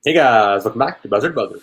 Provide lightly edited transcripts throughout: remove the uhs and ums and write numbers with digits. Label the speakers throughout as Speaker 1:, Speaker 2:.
Speaker 1: Hey guys, welcome back to Buzzard Buzzer.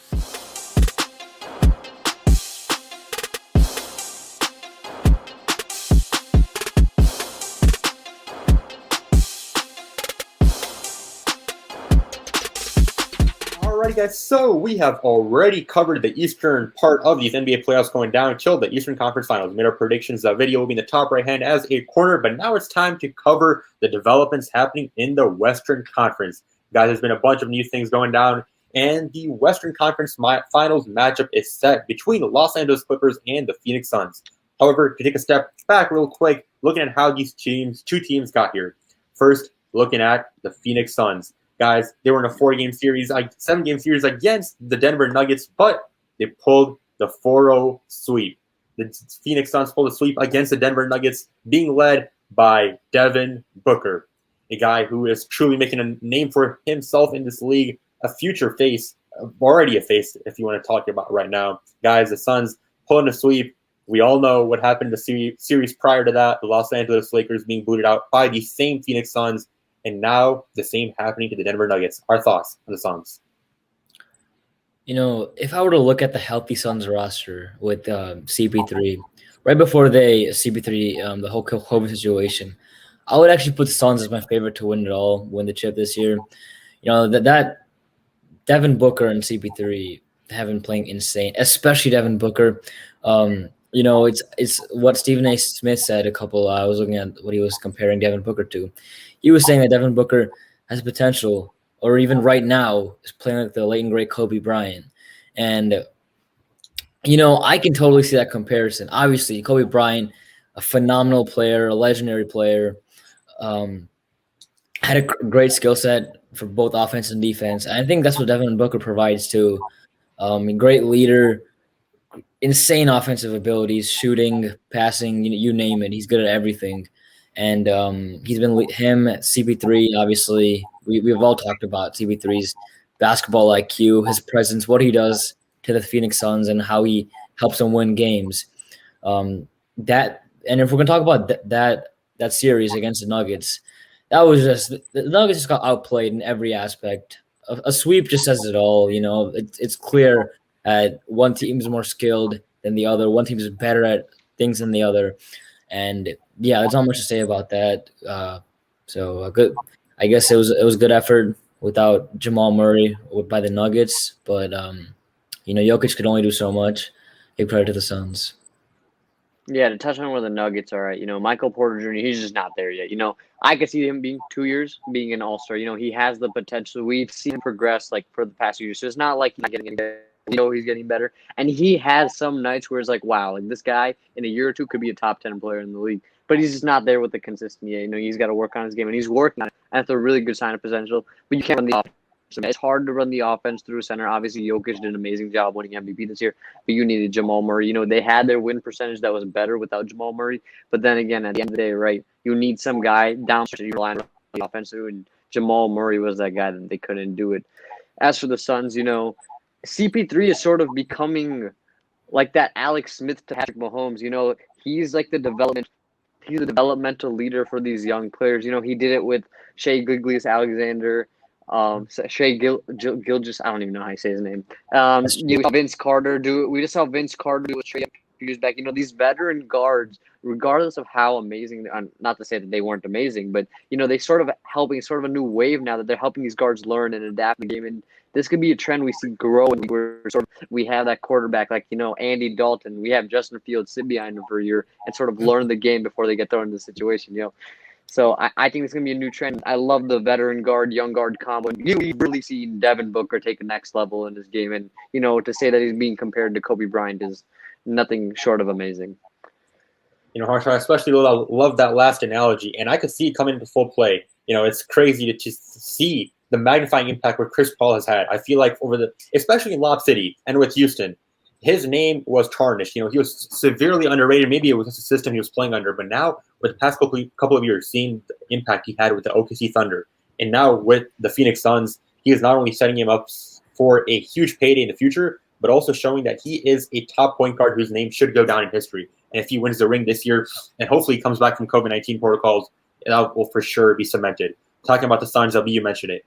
Speaker 1: Alrighty guys, so we have already covered the eastern part of these NBA playoffs going down until the Eastern Conference Finals. We made our predictions. That video will be in the top right hand as a corner, but now it's time to cover the developments happening in the Western Conference. Guys, there's been a bunch of new things going down, and the Western Conference Finals matchup is set between the Los Angeles Clippers and the Phoenix Suns. However, to take a step back real quick, looking at how these two teams got here. First, looking at the Phoenix Suns. Guys, they were in a 7-game series against the Denver Nuggets, but they pulled the 4-0 sweep. The Phoenix Suns pulled a sweep against the Denver Nuggets, being led by Devin Booker, a guy who is truly making a name for himself in this league, a future face, already a face if you want to talk about right now. Guys, the Suns pulling a sweep. We all know what happened in the series prior to that, the Los Angeles Lakers being booted out by the same Phoenix Suns. And now the same happening to the Denver Nuggets. Our thoughts on the Suns?
Speaker 2: If I were to look at the healthy Suns roster with CP3, right before CP3, the whole COVID situation, I would actually put the Suns as my favorite to win it all, win the chip this year. That Devin Booker and CP3 have been playing insane, especially Devin Booker. It's what Stephen A. Smith said I was looking at what he was comparing Devin Booker to. He was saying that Devin Booker has potential, or even right now is playing like the late and great Kobe Bryant. And, I can totally see that comparison. Obviously, Kobe Bryant, a phenomenal player, a legendary player, had a great skill set for both offense and defense. And I think that's what Devin Booker provides too. A great leader, insane offensive abilities, shooting, passing, you name it. He's good at everything. And he's been CP3, obviously. We've all talked about CP3's basketball IQ, his presence, what he does to the Phoenix Suns, and how he helps them win games. And if we're going to talk about that series against the Nuggets, the Nuggets just got outplayed in every aspect. A sweep just says it all. It's clear that one team is more skilled than the other. One team is better at things than the other. And yeah, there's not much to say about that. Good. I guess it was a good effort without Jamal Murray by the Nuggets, but Jokic could only do so much. Give credit to the Suns.
Speaker 3: Yeah, to touch on where the Nuggets are at, Michael Porter Jr., he's just not there yet. I could see him being 2 years, being an all-star. He has the potential. We've seen him progress, for the past few years. So it's not like he's not getting any better. He's getting better. And he has some nights where it's like, wow, this guy in a year or two could be a top 10 player in the league. But he's just not there with the consistency. He's got to work on his game, and he's working on it. And that's a really good sign of potential. But you can't run the offense. It's hard to run the offense through center. Obviously, Jokic did an amazing job winning MVP this year, but you needed Jamal Murray. They had their win percentage that was better without Jamal Murray. But then again, at the end of the day, right, you need some guy downstairs you rely on the offense to, and Jamal Murray was that guy that they couldn't do it. As for the Suns, CP3 is sort of becoming like that Alex Smith to Patrick Mahomes. He's like the developmental leader for these young players. He did it with Shai Gilgeous-Alexander. Shai Gilgeous, I don't even know how you say his name. You saw Vince Carter do it. We just saw Vince Carter do it with Shai a few years back. These veteran guards, regardless of how amazing, not to say that they weren't amazing, but they sort of helping sort of a new wave now that they're helping these guards learn and adapt the game. And this could be a trend we see grow, and we have that quarterback like Andy Dalton. We have Justin Fields sit behind him for a year and sort of learn the game before they get thrown into the situation. So I think it's going to be a new trend. I love the veteran guard, young guard combo. We've really seen Devin Booker take a next level in this game. And, to say that he's being compared to Kobe Bryant is nothing short of amazing.
Speaker 1: Harshaw, I especially love that last analogy. And I could see it coming into full play. It's crazy to just see the magnifying impact where Chris Paul has had. I feel like especially in Lob City and with Houston, his name was tarnished. He was severely underrated. Maybe it was just a system he was playing under. But now, with the past couple of years, seeing the impact he had with the OKC Thunder, and now with the Phoenix Suns, he is not only setting him up for a huge payday in the future, but also showing that he is a top point guard whose name should go down in history. And if he wins the ring this year, and hopefully comes back from COVID-19 protocols, that will for sure be cemented. Talking about the Suns, LB, you mentioned it.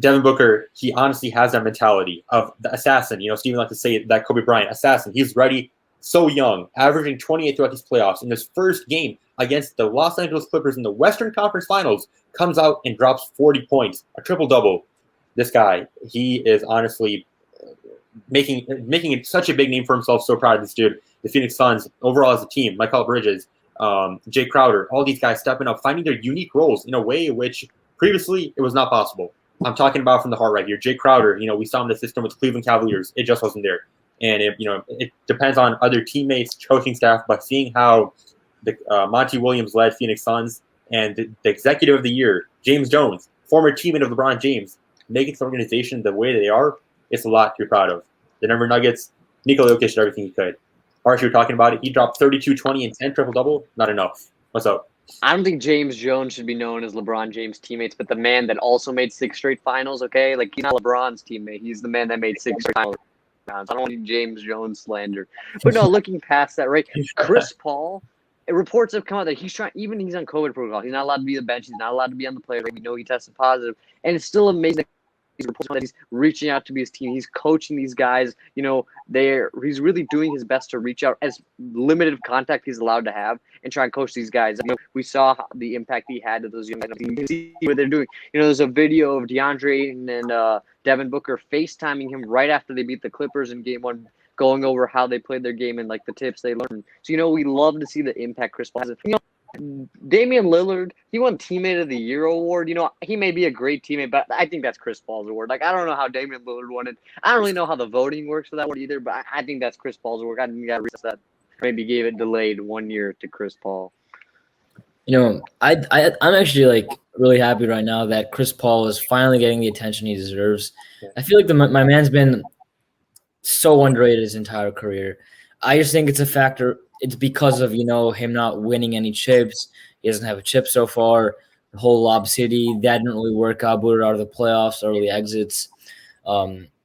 Speaker 1: Devin Booker, he honestly has that mentality of the assassin. Steven likes to say that Kobe Bryant, assassin. He's ready, so young, averaging 28 throughout these playoffs. In his first game against the Los Angeles Clippers in the Western Conference Finals, comes out and drops 40 points, a triple-double. This guy, he is honestly making it such a big name for himself. So proud of this dude. The Phoenix Suns, overall as a team, Mikal Bridges, Jay Crowder, all these guys stepping up, finding their unique roles in a way in which previously it was not possible. I'm talking about from the heart right here. Jay Crowder, we saw him in the system with the Cleveland Cavaliers. It just wasn't there. And it depends on other teammates, coaching staff, but seeing how the Monty Williams led Phoenix Suns and the executive of the year, James Jones, former teammate of LeBron James, making this organization the way they are, it's a lot to be proud of. The Denver Nuggets, Nikola Jokic did everything he could. Archie, you're talking about it. He dropped 32, 20, and 10 triple-double. Not enough. What's up?
Speaker 3: I don't think James Jones should be known as LeBron James' teammates, but the man that also made 6 straight finals, okay? Like, he's not LeBron's teammate. He's the man that made 6 straight finals. I don't want any James Jones slander. But no, looking past that, right? Chris Paul, reports have come out that he's on COVID protocol. He's not allowed to be on the bench. He's not allowed to be on the player. We know he tested positive. And it's still amazing that he's reaching out to be his team. He's coaching these guys. He's really doing his best to reach out as limited of contact he's allowed to have and try and coach these guys. We saw the impact he had to those young guys. You can see what they're doing. There's a video of DeAndre Ayton and Devin Booker FaceTiming him right after they beat the Clippers in Game 1, going over how they played their game and like the tips they learned. So we love to see the impact Chris Paul has. Damian Lillard, he won Teammate of the Year award. He may be a great teammate, but I think that's Chris Paul's award. Like, I don't know how Damian Lillard won it. I don't really know how the voting works for that award either, but I think that's Chris Paul's award. I think you got to reach that. Maybe gave it delayed 1 year to Chris Paul.
Speaker 2: I'm actually like really happy right now that Chris Paul is finally getting the attention he deserves. I feel like my man's been so underrated his entire career. I just think it's a factor. It's because of, him not winning any chips. He doesn't have a chip so far. The whole Lob City, that didn't really work out. Booted out of the playoffs, early exits.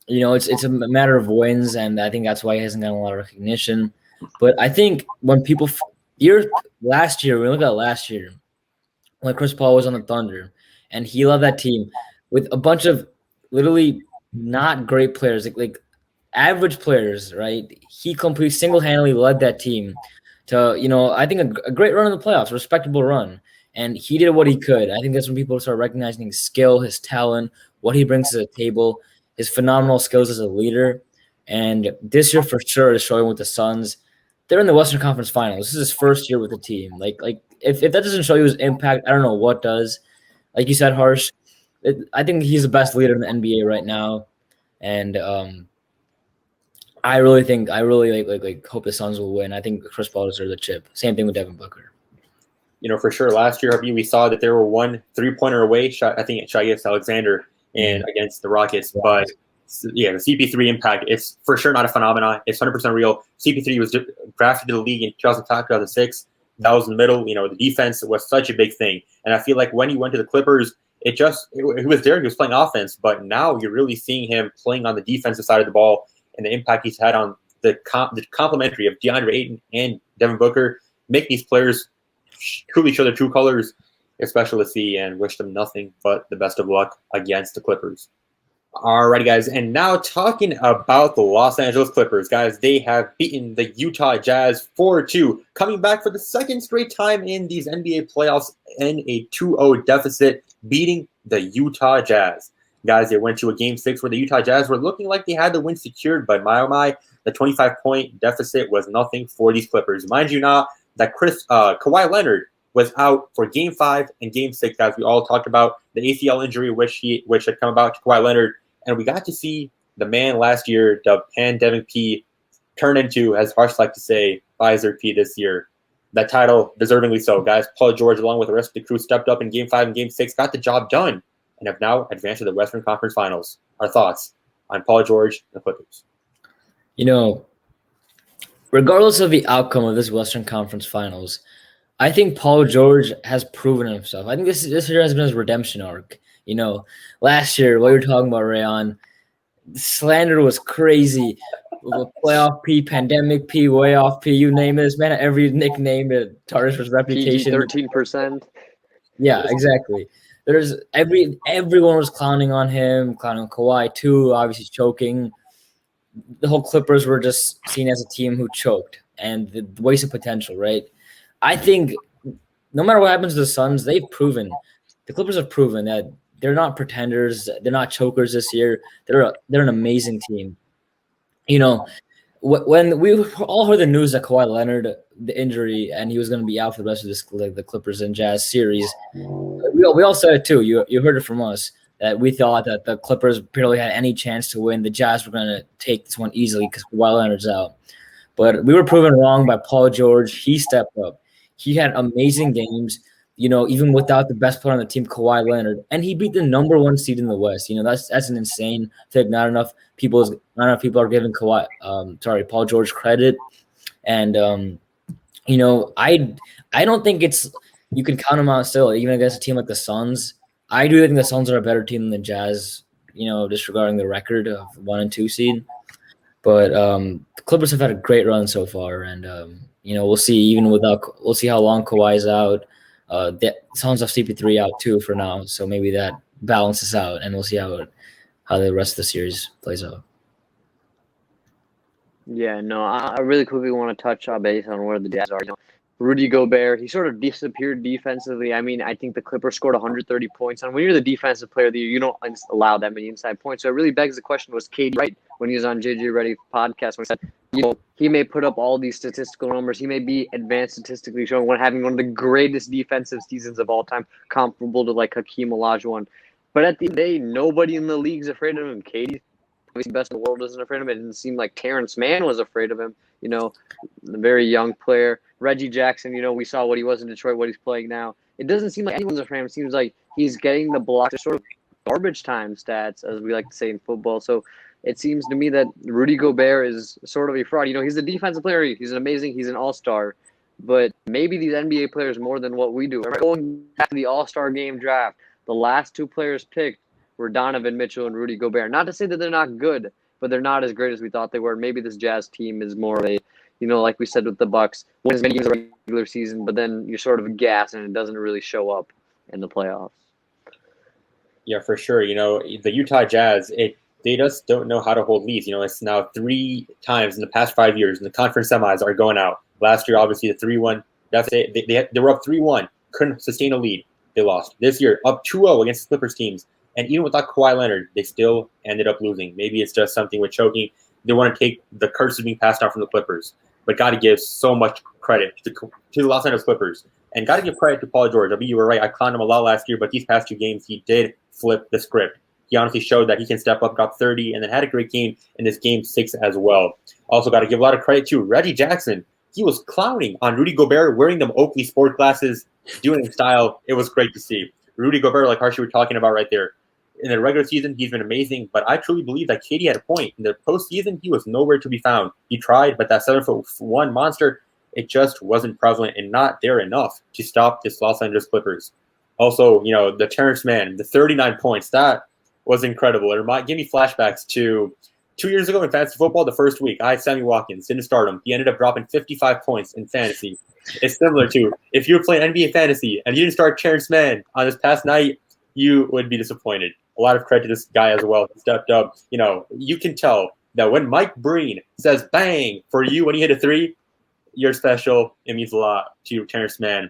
Speaker 2: It's a matter of wins, and I think that's why he hasn't gotten a lot of recognition. But I think when people last year, when Chris Paul was on the Thunder, and he loved that team with a bunch of literally not great players, like average players, right? He completely single-handedly led that team to, I think a great run in the playoffs, a respectable run. And he did what he could. I think that's when people start recognizing his skill, his talent, what he brings to the table, his phenomenal skills as a leader. And this year for sure is showing with the Suns. They're in the Western Conference Finals. This is his first year with the team. Like if that doesn't show you his impact, I don't know what does. Like you said, Harsh, I think he's the best leader in the NBA right now. And I really hope the Suns will win. I think Chris Paul deserves the chip. Same thing with Devin Booker.
Speaker 1: For sure. Last year, we saw that they were 1 3-pointer away. I think Shai Alexander against the Rockets. But yeah, the CP3 impact, it's for sure not a phenomenon. It's 100% real. CP3 was drafted to the league in 2005, 2006. That was in the middle. The defense was such a big thing. And I feel like when he went to the Clippers, he was there. He was playing offense. But now you're really seeing him playing on the defensive side of the ball. And the impact he's had on the complementary of DeAndre Ayton and Devin Booker make these players truly show their true colors, especially to see, and wish them nothing but the best of luck against the Clippers. Alrighty, guys, and now talking about the Los Angeles Clippers, guys, they have beaten the Utah Jazz 4-2, coming back for the second straight time in these NBA playoffs in a 2-0 deficit, beating the Utah Jazz. Guys, they went to a Game 6 where the Utah Jazz were looking like they had the win secured, but my, the 25-point deficit was nothing for these Clippers. Mind you now that Kawhi Leonard was out for Game 5 and Game 6, guys. We all talked about the ACL injury which had come about to Kawhi Leonard, and we got to see the man last year, the Pandemic P, turn into, as Harsh like to say, Pfizer P this year. That title, deservingly so, guys. Paul George, along with the rest of the crew, stepped up in Game 5 and Game 6, got the job done, and have now advanced to the Western Conference Finals. Our thoughts on Paul George and the Clippers?
Speaker 2: Regardless of the outcome of this Western Conference Finals, I think Paul George has proven himself. I think this year has been his redemption arc. Last year, what you're talking about, Rayon, slander was crazy. Playoff P, Pandemic P, Way Off P, you name it. This man had every nickname to tarnish his reputation.
Speaker 3: PG 13%.
Speaker 2: Yeah, exactly. everyone was clowning on him, clowning on Kawhi too, obviously choking. The whole Clippers were just seen as a team who choked and the waste of potential, right? I think no matter what happens to the Suns, the Clippers have proven that they're not pretenders, they're not chokers this year. They're an amazing team. You know, when we all heard the news that Kawhi Leonard, the injury, and he was going to be out for the rest of the Clippers and Jazz series, we all said it too. You heard it from us that we thought that the Clippers barely had any chance to win. The Jazz were going to take this one easily because Kawhi Leonard's out. But we were proven wrong by Paul George. He stepped up. He had amazing games, even without the best player on the team, Kawhi Leonard. And he beat the number 1 seed in the West. That's an insane thing. Not enough people are giving Paul George credit. And I don't think you can count them out still, even against a team like the Suns. I do think the Suns are a better team than the Jazz, disregarding the record of 1 and 2 seed. But the Clippers have had a great run so far, and we'll see. We'll see how long Kawhi's out. The Suns have CP3 out too for now, so maybe that balances out, and we'll see how the rest of the series plays out.
Speaker 3: Yeah, no, I really quickly want to touch base on where the Jazz are. Rudy Gobert, he sort of disappeared defensively. I mean, I think the Clippers scored 130 points. And when you're the defensive player of the year, you don't allow that many inside points. So it really begs the question, was KD right when he was on JJ Reddy's podcast when he said, he may put up all these statistical numbers. He may be advanced statistically, showing having one of the greatest defensive seasons of all time, comparable to like Hakeem Olajuwon. But at the end of the day, nobody in the league's afraid of him. KD, the best in the world, isn't afraid of him. It didn't seem like Terrence Mann was afraid of him. The very young player. Reggie Jackson, we saw what he was in Detroit, what he's playing now. It doesn't seem like anyone's afraid of him. It seems like he's getting the blocks, sort of garbage time stats, as we like to say in football. So it seems to me that Rudy Gobert is sort of a fraud. He's a defensive player. He's an all-star. But maybe these NBA players more than what we do. Going back to the all-star game draft, the last 2 players picked were Donovan Mitchell and Rudy Gobert. Not to say that they're not good, but they're not as great as we thought they were. Maybe this Jazz team is more of a, like we said with the Bucks, win as many games in the regular season, but then you're sort of gas and it doesn't really show up in the playoffs.
Speaker 1: Yeah, for sure. The Utah Jazz, they just don't know how to hold leads. It's now 3 times in the past 5 years, and the conference semis are going out. Last year, obviously, the 3-1. They were up 3-1, couldn't sustain a lead. They lost. This year, up 2-0 against the Clippers teams. And even without Kawhi Leonard, they still ended up losing. Maybe it's just something with choking. They want to take the curse of being passed down from the Clippers. But got to give so much credit to the Los Angeles Clippers. And got to give credit to Paul George. I mean, you were right. I clowned him a lot last year, but these past 2 games, he did flip the script. He honestly showed that he can step up, drop 30, and then had a great game in this game 6 as well. Also got to give a lot of credit to Reggie Jackson. He was clowning on Rudy Gobert, wearing them Oakley sport glasses, doing it in style. It was great to see. Rudy Gobert, like Harshie were talking about right there, in the regular season, he's been amazing, but I truly believe that KD had a point. In the postseason, he was nowhere to be found. He tried, but that 7'1" monster, it just wasn't prevalent and not there enough to stop this Los Angeles Clippers. Also, the Terrence Mann, the 39 points, that was incredible. It gave me flashbacks to 2 years ago in fantasy football, the first week. I had Sammy Watkins, didn't start him. He ended up dropping 55 points in fantasy. It's similar to if you were playing NBA fantasy and you didn't start Terrence Mann on this past night, you would be disappointed. A lot of credit to this guy as well. He stepped up. You can tell that when Mike Breen says bang for you when you hit a 3, you're special. It means a lot to Terrence Mann.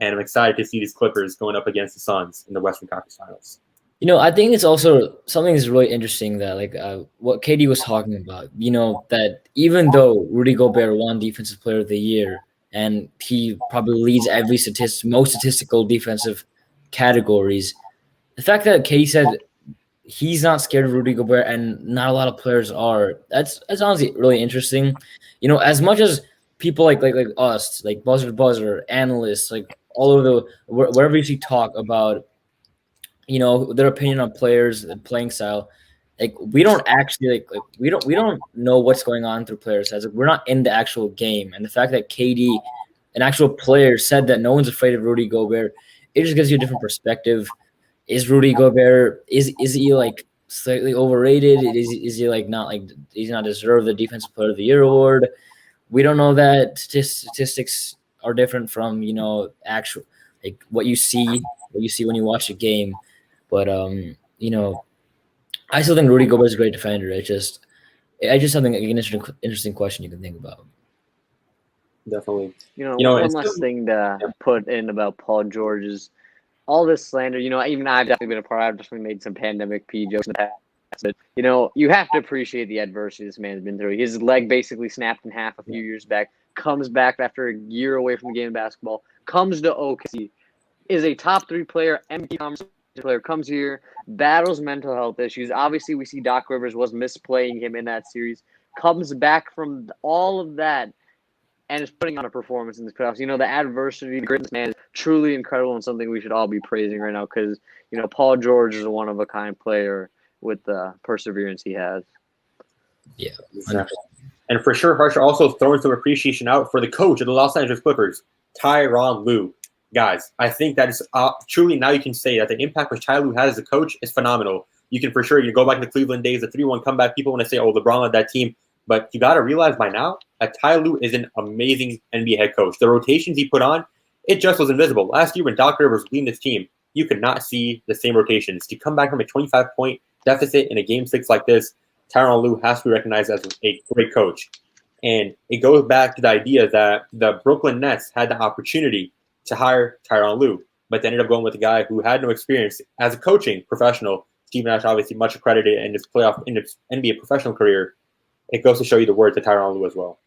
Speaker 1: And I'm excited to see these Clippers going up against the Suns in the Western Conference Finals.
Speaker 2: I think it's also something that's really interesting that what KD was talking about, that even though Rudy Gobert won Defensive Player of the Year and he probably leads every most statistical defensive categories, the fact that KD said he's not scared of Rudy Gobert and not a lot of players are, that's honestly really interesting. As much as people like us, like buzzer to buzzer, analysts, like all over wherever you see talk about, their opinion on players and playing style, we don't actually we don't know what's going on through players' heads. We're not in the actual game, and the fact that KD, an actual player, said that no one's afraid of Rudy Gobert, it just gives you a different perspective. Is Rudy Gobert is he slightly overrated? Is he he's not deserve the Defensive Player of the Year award? We don't know that. Statistics are different from actual what you see what you see when you watch a game. But I still think Rudy Gobert is a great defender. I just something like an interesting question you can think about.
Speaker 1: Definitely.
Speaker 3: One last thing to put in about Paul George is all this slander. Even I've definitely been a part. I've definitely made some pandemic P jokes in the past. But, you have to appreciate the adversity this man's been through. His leg basically snapped in half a few years back, comes back after a year away from the game of basketball, comes to OKC, is a top 3 player, MVP conversation player, comes here, battles mental health issues. Obviously, we see Doc Rivers was misplaying him in that series, comes back from all of that, and is putting on a performance in this playoffs. The adversity, the greatness, man, is truly incredible and something we should all be praising right now because, Paul George is a one-of-a-kind player with the perseverance he has.
Speaker 2: Yeah.
Speaker 1: Exactly. And for sure, Harsha also throwing some appreciation out for the coach of the Los Angeles Clippers, Tyrone Lue. Guys, I think that is truly now you can say that the impact which Ty Lue has as a coach is phenomenal. You can for sure, go back to the Cleveland days, the 3-1 comeback. People want to say, oh, LeBron led that team. But you got to realize by now that Ty Lue is an amazing NBA head coach. The rotations he put on, it just was invisible. Last year when Doc Rivers was leading this team, you could not see the same rotations. To come back from a 25-point deficit in a Game 6 like this, Tyrone Lue has to be recognized as a great coach. And it goes back to the idea that the Brooklyn Nets had the opportunity to hire Tyrone Lue, but they ended up going with a guy who had no experience as a coaching professional. Steve Nash obviously much accredited in his NBA professional career. It goes to show you the worth of Tyrone Lue as well.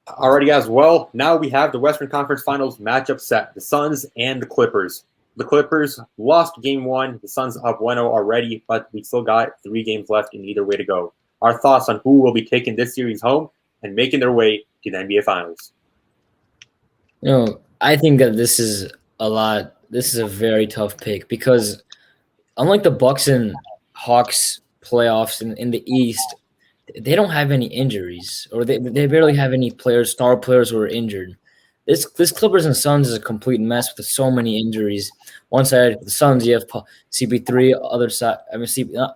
Speaker 1: Alrighty, guys. Well, now we have the Western Conference Finals matchup set: the Suns and the Clippers. The Clippers lost Game 1. The Suns up 1-0 already, but we still got 3 games left in either way to go. Our thoughts on who will be taking this series home and making their way to the NBA Finals.
Speaker 2: I think that this is a very tough pick because unlike the Bucks and Hawks playoffs in the East, they don't have any injuries, or they barely have any star players who are injured. This Clippers and Suns is a complete mess with so many injuries. One side, the Suns, you have CP3. Other side,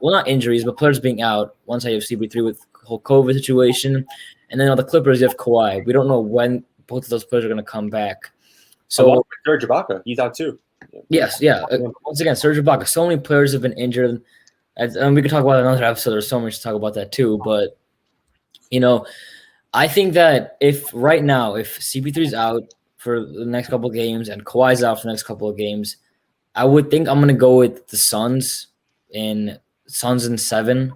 Speaker 2: not injuries, but players being out. One side, you have CP3 with the whole COVID situation, and then on the Clippers, you have Kawhi. We don't know when both of those players are going to come back. So
Speaker 1: Serge Ibaka, he's out too.
Speaker 2: Yes, yeah. Once again, Serge Ibaka. So many players have been injured. And we could talk about another episode. There's so much to talk about that too. But, I think that if CP3 is out for the next couple of games and Kawhi's out for the next couple of games, I would think I'm going to go with the Suns in 7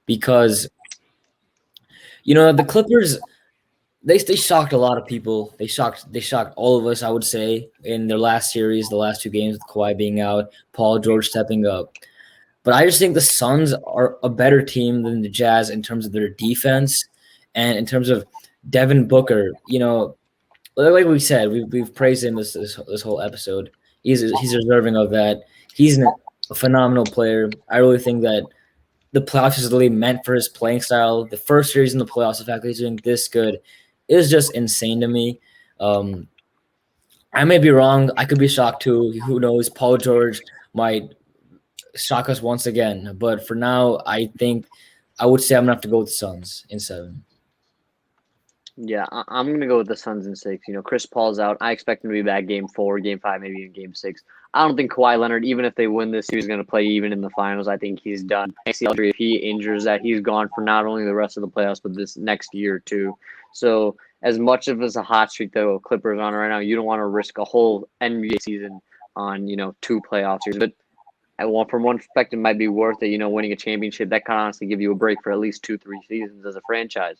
Speaker 2: because, the Clippers – They shocked a lot of people. They shocked all of us, I would say, in their last series, the last 2 games with Kawhi being out, Paul George stepping up. But I just think the Suns are a better team than the Jazz in terms of their defense and in terms of Devin Booker. Like we said, we've praised him this whole episode. He's deserving of that. He's a phenomenal player. I really think that the playoffs is really meant for his playing style. The first series in the playoffs, the fact that he's doing this good is just insane to me. I may be wrong. I could be shocked too. Who knows? Paul George might shock us once again. But for now, I think I would say I'm going to have to go with the Suns in 7.
Speaker 3: Yeah, I'm going to go with the Suns in 6. Chris Paul's out. I expect him to be back Game 4, Game 5, maybe even Game 6. I don't think Kawhi Leonard, even if they win this, he's going to play even in the finals. I think he's done. If he injures that, he's gone for not only the rest of the playoffs, but this next year too. So as much of as a hot streak the Clippers on right now, you don't want to risk a whole NBA season on 2 playoff series. But from one perspective, it might be worth it. Winning a championship that can honestly give you a break for at least 2-3 seasons as a franchise.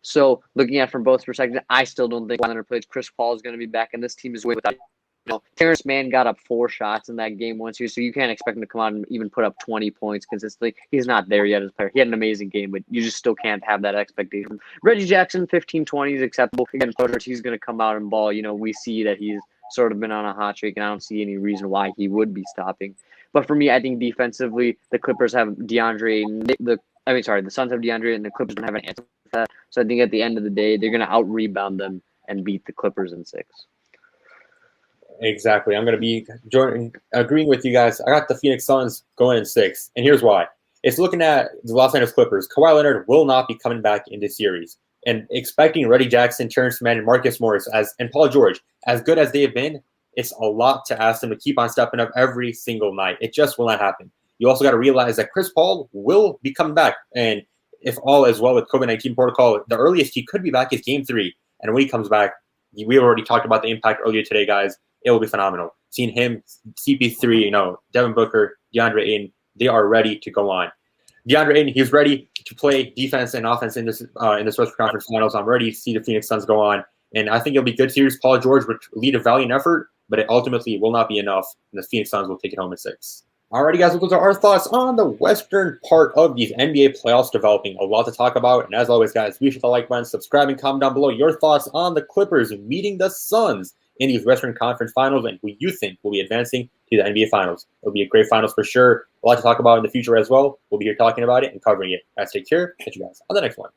Speaker 3: So looking at it from both perspectives, I still don't think Leonard plays. Chris Paul is going to be back, and this team is way without. Terrence Mann got up 4 shots in that game once, so you can't expect him to come out and even put up 20 points consistently. He's not there yet as a player. He had an amazing game, but you just still can't have that expectation. Reggie Jackson, 15-20 is acceptable. Again, he's going to come out and ball. We see that he's sort of been on a hot streak, and I don't see any reason why he would be stopping. But for me, I think defensively, the Clippers have DeAndre. The Suns have DeAndre, and the Clippers don't have an answer for that. So I think at the end of the day, they're going to out-rebound them and beat the Clippers in 6.
Speaker 1: Exactly. I'm going to be agreeing with you guys. I got the Phoenix Suns going in 6, and here's why. It's looking at the Los Angeles Clippers. Kawhi Leonard will not be coming back in this series. And expecting Reggie Jackson, Terrence Mann, and Marcus Morris and Paul George, as good as they have been, it's a lot to ask them to keep on stepping up every single night. It just will not happen. You also got to realize that Chris Paul will be coming back. And if all is well with COVID-19 protocol, the earliest he could be back is Game 3. And when he comes back, we already talked about the impact earlier today, guys. It will be phenomenal. Seeing him, CP3, Devin Booker, DeAndre Ayton, they are ready to go on. DeAndre Ayton, he's ready to play defense and offense in this Western Conference Finals. I'm ready to see the Phoenix Suns go on. And I think it'll be a good series. Paul George would lead a valiant effort, but it ultimately will not be enough, and the Phoenix Suns will take it home in 6. Alrighty, guys, those are our thoughts on the western part of these NBA playoffs developing. A lot to talk about, and as always, guys, be sure to like button, subscribe, and comment down below your thoughts on the Clippers meeting the Suns in these Western Conference Finals and who you think will be advancing to the NBA Finals. It'll be a great Finals for sure. A lot to talk about in the future as well. We'll be here talking about it and covering it. Guys, take care. Catch you guys on the next one.